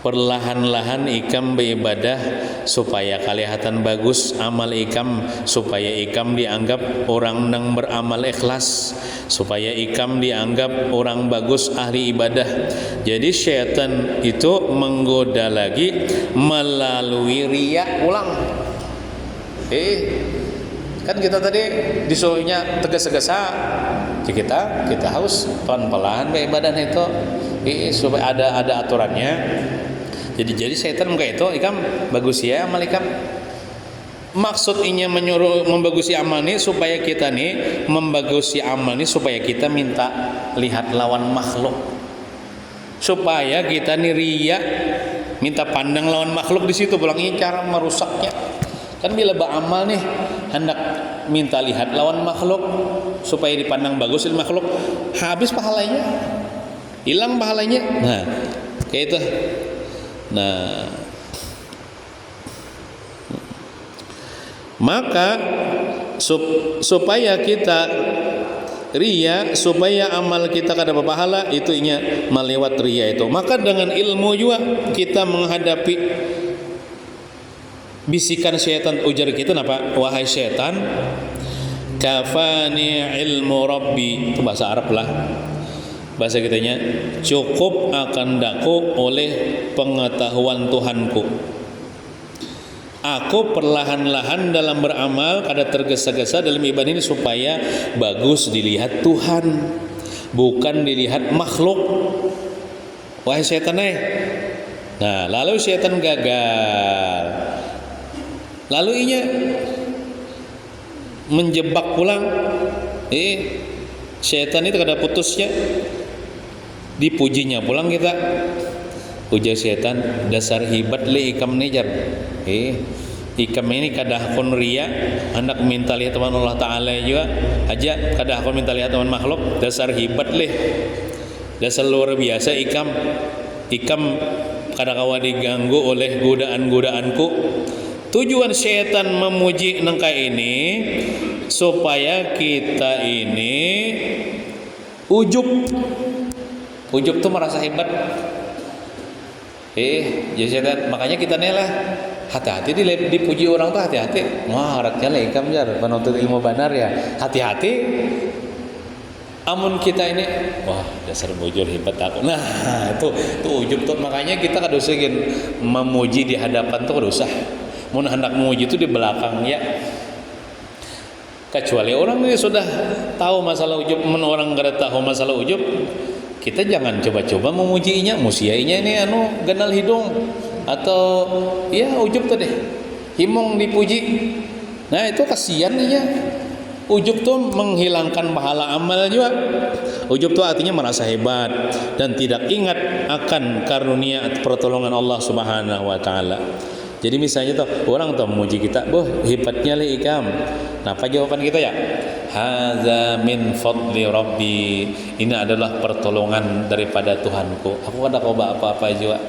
perlahan-lahan ikam beribadah supaya kelihatan bagus amal ikam, supaya ikam dianggap orang yang beramal ikhlas, supaya ikam dianggap orang bagus ahli ibadah. Jadi syaitan itu menggoda lagi melalui riya ulang. Kan kita tadi disuruhnya tegas-tegasa, kita harus pelan-pelan beribadah itu, supaya ada aturannya. Jadi setan muka itu ikam bagus ya amal ikam. Maksudnya menyuruh membagusi amal ini supaya kita nih membagusi amal ini supaya kita minta lihat lawan makhluk, supaya kita nih riya minta pandang lawan makhluk di situ. Pulang ini cara merusaknya. Kan bila beramal nih hendak minta lihat lawan makhluk supaya dipandang bagus oleh makhluk, habis pahalanya, hilang pahalanya. Nah, kayak itu. Nah, maka supaya kita riya, supaya amal kita kada berpahala, itu inya melewat riya itu. Maka dengan ilmu juga kita menghadapi bisikan syaitan. Ujar kita apa? Wahai syaitan, kafani ilmu rabbi. Itu bahasa Arab lah. Bahasa kitanya, cukup akan daku oleh pengetahuan Tuhanku. Aku perlahan-lahan dalam beramal, kada tergesa-gesa dalam ibadah ini supaya bagus dilihat Tuhan, bukan dilihat makhluk. Wahai syaitan Nah, lalu syaitan gagal. Lalu inya menjebak pulang. Syaitan itu kada putusnya, dipujinya pulang kita. Ujar syaitan, dasar hebat le ikam nijar. Ikam ini kada kon riya, hendak minta lihat teman Allah Ta'ala juga aja, kada kon minta lihat teman makhluk. Dasar hebat le, dasar luar biasa ikam kada kawa diganggu oleh godaan-godaanku. Tujuan syaitan memuji nengka ini supaya kita ini ujub tuh merasa hebat. Jadi syaitan, makanya kita lah hati-hati dipuji orang tuh, hati-hati. Maharatnya lah ikam jar penuntut ilmu benar ya, hati-hati. Amun kita ini, wah dasar bujur hebat aku. Nah itu ujub tuh, makanya kita kada usah memuji di hadapan tuh kada usah. Mun hendak memuji itu di belakang ya. Kecuali orang ini sudah tahu masalah ujub. Mun orang kada tahu masalah ujub, kita jangan coba-coba memujinya, musiainya ini ganal hidung atau ya ujub tuh deh, himong dipuji. Nah itu kasihan nih ya. Ujub tuh menghilangkan pahala amal juga. Ujub tuh artinya merasa hebat dan tidak ingat akan karunia pertolongan Allah Subhanahu wa taala. Jadi misalnya tuh orang tuh memuji kita, boh hebatnya le ikam. Nah apa jawaban kita ya? Hadza min fadli rabbi. Ini adalah pertolongan daripada Tuhanku. Aku kada coba apa-apa juga.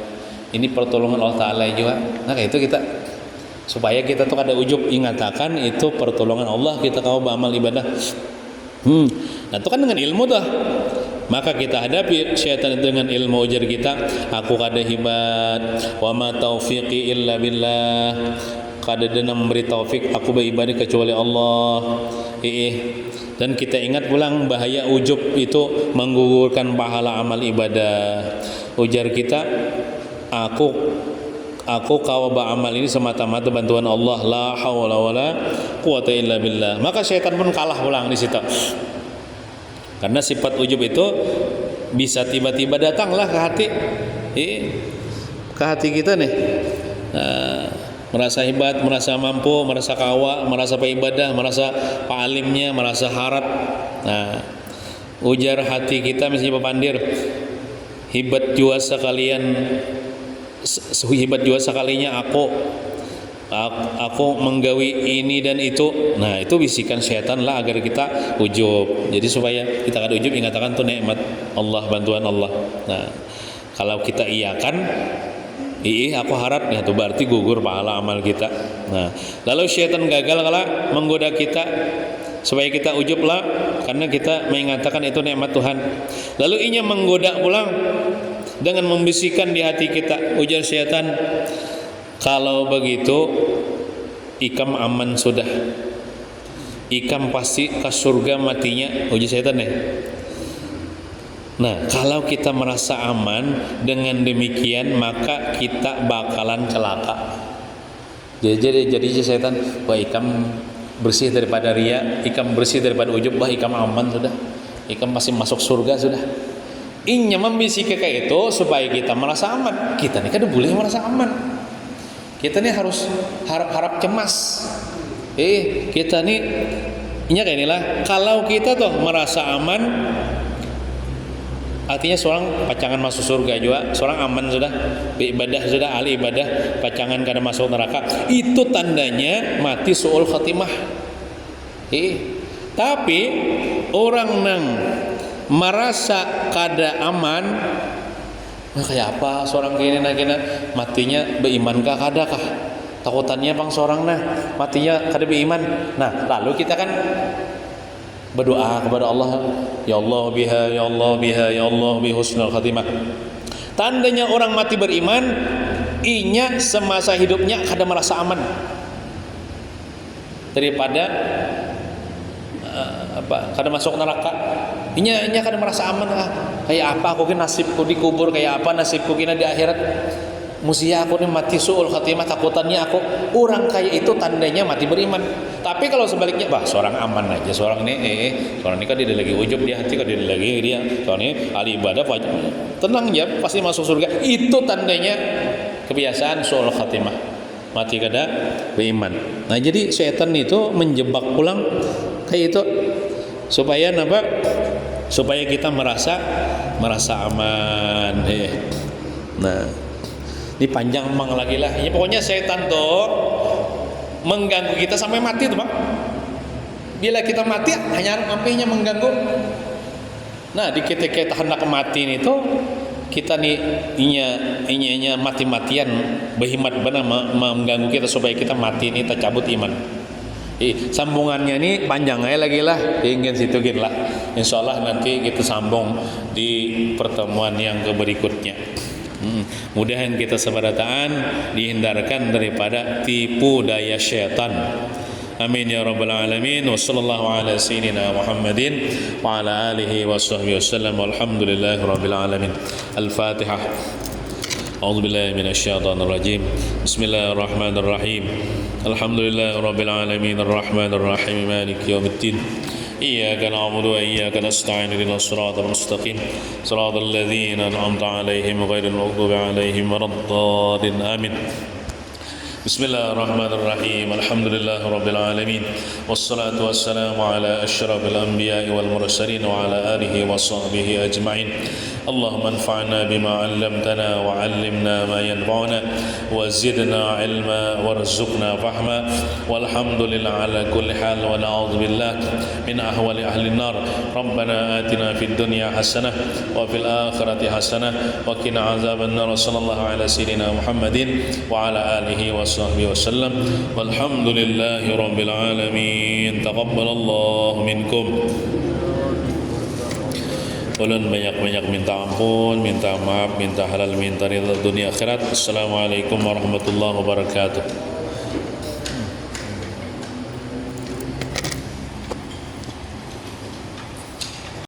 Ini pertolongan Allah Ta'ala juga. Nah kayak itu kita, supaya kita tuh kada ujub, ingatakan itu pertolongan Allah, kita kau beramal ibadah. Nah itu kan dengan ilmu tuh. Maka kita hadapi syaitan dengan ilmu. Ujar kita, aku kada hebat, wa ma taufiqi illa billah. Kada ada memberi taufik aku beribadah kecuali Allah. Dan kita ingat pulang bahaya ujub itu menggugurkan pahala amal ibadah. Ujar kita, aku kawa beramal ini semata-mata bantuan Allah, la haula wala quwata illa billah. Maka syaitan pun kalah pulang di situ. Karena sifat ujub itu bisa tiba-tiba datanglah ke hati, ke hati kita nih. Merasa hebat, merasa mampu, merasa kawa, merasa beribadah, merasa palimnya, merasa harap. Nah, ujar hati kita misalnya pepandir, hebat jua sekalian, hebat jua sekalinya aku menggawi ini dan itu. Nah itu bisikan syaitan lah agar kita ujub. Jadi supaya kita kada ujub, ingatakan tuh nikmat Allah, bantuan Allah. Nah kalau kita iyakan, Aku harap ya tuh berarti gugur pahala amal kita. Nah, lalu syaitan gagal kala menggoda kita supaya kita ujub lah karena kita mengatakan itu nikmat Tuhan. Lalu inya menggoda pulang dengan membisikkan di hati kita, ujar syaitan, kalau begitu ikam aman sudah. Ikam pasti ke surga matinya, ujar syaitan ya. Nah, kalau kita merasa aman dengan demikian, maka kita bakalan celaka. Jadi setan, wah ikam bersih daripada ria, ikam bersih daripada ujub, wah ikam aman sudah, ikam masih masuk surga sudah. Inya membisikkan kayak itu supaya kita merasa aman. Kita nih kan boleh merasa aman. Kita nih harus harap cemas. Kita nih, inya kayak inilah. Kalau kita tuh merasa aman, artinya seorang pacangan masuk surga juga, seorang aman sudah, beribadah sudah, ahli ibadah, pacangan kada masuk neraka. Itu tandanya mati su'ul khatimah. Tapi orang nang merasa kada aman, kayak apa seorang kini matinya beriman kah kada kah? Takutannya bang seorang matinya kada beriman. Nah, lalu kita kan berdoa kepada Allah, ya Allah biha, ya Allah biha, ya Allah bi husnul khatimah. Tandanya orang mati beriman, inya semasa hidupnya kada merasa aman daripada kada masuk neraka. Inya kada merasa aman. Kayak apa aku kini nasibku dikubur, kayak apa nasibku kini di akhirat. Musia aku nih mati su'ul khatimah, takutannya aku orang kayak itu tandanya mati beriman. Tapi kalau sebaliknya, seorang aman aja, seorang ini kan dia lagi ujub di hati, kan dia lagi soalnya ahli ibadah, tenang ya pasti masuk surga. Itu tandanya kebiasaan su'ul khatimah, mati kada beriman. Nah, jadi setan itu menjebak pulang kayak itu supaya supaya kita merasa aman. Nah, ini panjang memang lagi lah. Ya, pokoknya setan tuh mengganggu kita sampai mati tuh bang. Bila kita mati hanya apinya mengganggu. Nah, di ketika kita hendak mati itu kita nih inya mati-matian berhimat benar mengganggu kita supaya kita mati ini tercabut iman. Sambungannya ini panjang lagi lah, ingin situ lah. Insyaallah nanti kita sambung di pertemuan yang berikutnya. Mudahan kita sebarataan dihindarkan daripada tipu daya syaitan. Amin ya rabbal alamin. Wa sallallahu ala sayyidina Muhammadin wa ala alihi wa sahbihi wasallam. Walhamdulillahi rabbil alamin. Al-Fatihah. A'udzu billahi minasy syaithanir rajim. Bismillahirrahmanirrahim. Alhamdulillahi rabbil alamin arrahmanir rahim maliki yaumiddin. إياك نعبد وإياك نستعين اهدنا الصراط المستقيم صراط الذين أنعمت عليهم غير المغضوب عليهم ولا الضالين آمين. بسم الله الرحمن الرحيم الحمد لله رب العالمين والصلاة والسلام على أشرف الأنبياء والمرسلين وعلى آله وصحبه أجمعين. اللهم انفعنا بما علمتنا وعلمنا ما ينفعنا وزدنا علما وارزقنا فهما والحمد لله على كل حال ونعوذ بالله من أهوال أهل النار. ربنا آتنا في الدنيا حسنة وفي الآخرة حسنة وقنا عذاب النار. صلى الله على سيدنا محمد وعلى آله وصحبه وسلم والحمد لله رب العالمين. تقبل الله منكم. Ulun banyak-banyak minta ampun, minta maaf, minta halal, minta ridha dunia akhirat. Assalamualaikum warahmatullahi wabarakatuh.